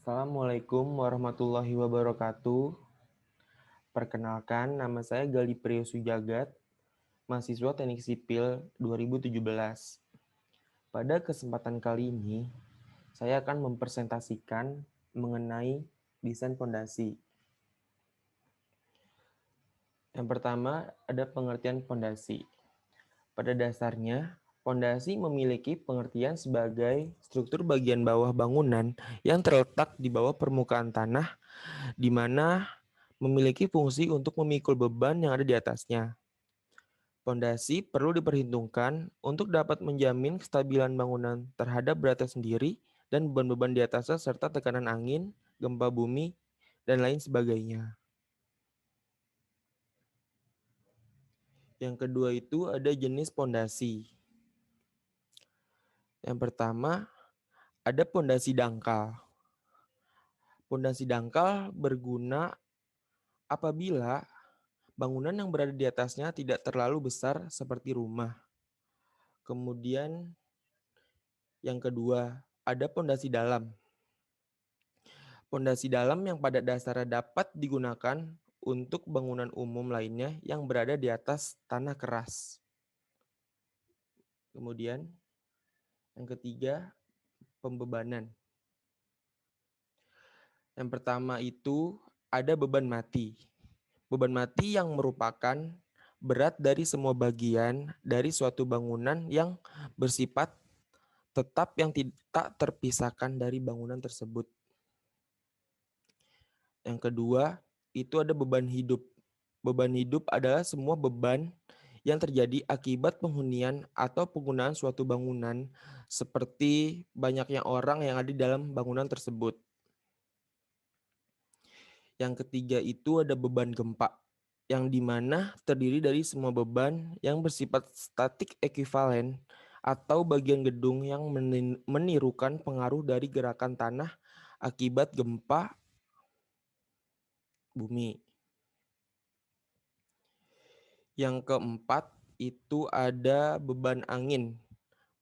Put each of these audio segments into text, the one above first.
Assalamualaikum warahmatullahi wabarakatuh. Perkenalkan, nama saya Gali Priyo Sujagat, mahasiswa Teknik Sipil 2017. Pada kesempatan kali ini, saya akan mempresentasikan mengenai desain fondasi. Yang pertama, ada pengertian fondasi. Pada dasarnya, fondasi memiliki pengertian sebagai struktur bagian bawah bangunan yang terletak di bawah permukaan tanah, di mana memiliki fungsi untuk memikul beban yang ada di atasnya. Fondasi perlu diperhitungkan untuk dapat menjamin kestabilan bangunan terhadap beratnya sendiri dan beban-beban di atasnya serta tekanan angin, gempa bumi, dan lain sebagainya. Yang kedua itu ada jenis fondasi. Yang pertama ada fondasi dangkal. Fondasi dangkal berguna apabila bangunan yang berada di atasnya tidak terlalu besar seperti rumah. Kemudian yang kedua, ada fondasi dalam. Fondasi dalam yang pada dasarnya dapat digunakan untuk bangunan umum lainnya yang berada di atas tanah keras. Kemudian yang ketiga, pembebanan. Yang pertama itu ada beban mati. Beban mati yang merupakan berat dari semua bagian dari suatu bangunan yang bersifat tetap yang tidak terpisahkan dari bangunan tersebut. Yang kedua, itu ada beban hidup. Beban hidup adalah semua beban yang terjadi akibat penghunian atau penggunaan suatu bangunan seperti banyaknya orang yang ada di dalam bangunan tersebut. Yang ketiga itu ada beban gempa, yang dimana terdiri dari semua beban yang bersifat statik ekuivalen atau bagian gedung yang menirukan pengaruh dari gerakan tanah akibat gempa bumi. Yang keempat itu ada beban angin.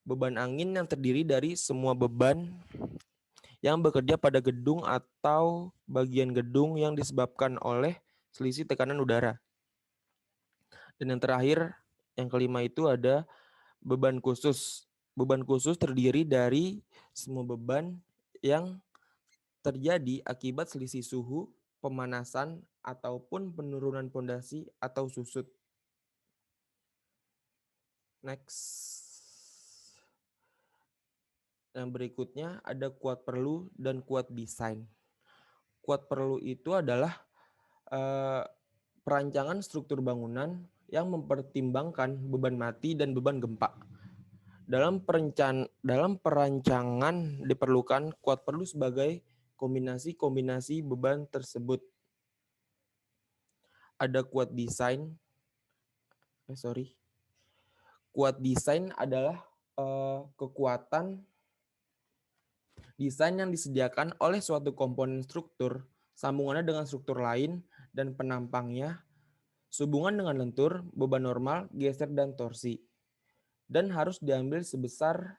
Beban angin yang terdiri dari semua beban yang bekerja pada gedung atau bagian gedung yang disebabkan oleh selisih tekanan udara. Dan yang terakhir, yang kelima itu ada beban khusus. Beban khusus terdiri dari semua beban yang terjadi akibat selisih suhu, pemanasan, ataupun penurunan pondasi atau susut. Next. Yang berikutnya ada kuat perlu dan kuat desain. Kuat perlu itu adalah perancangan struktur bangunan yang mempertimbangkan beban mati dan beban gempa. Dalam perancangan diperlukan kuat perlu sebagai kombinasi-kombinasi beban tersebut. Ada kuat desain. Kuat desain adalah kekuatan desain yang disediakan oleh suatu komponen struktur, sambungannya dengan struktur lain, dan penampangnya, sehubungan dengan lentur, beban normal, geser, dan torsi. Dan harus diambil sebesar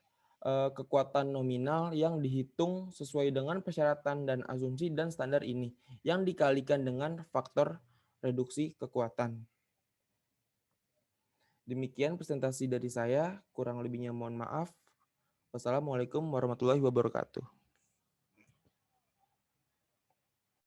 kekuatan nominal yang dihitung sesuai dengan persyaratan dan asumsi dan standar ini, yang dikalikan dengan faktor reduksi kekuatan. Demikian presentasi dari saya, kurang lebihnya mohon maaf. Wassalamualaikum warahmatullahi wabarakatuh.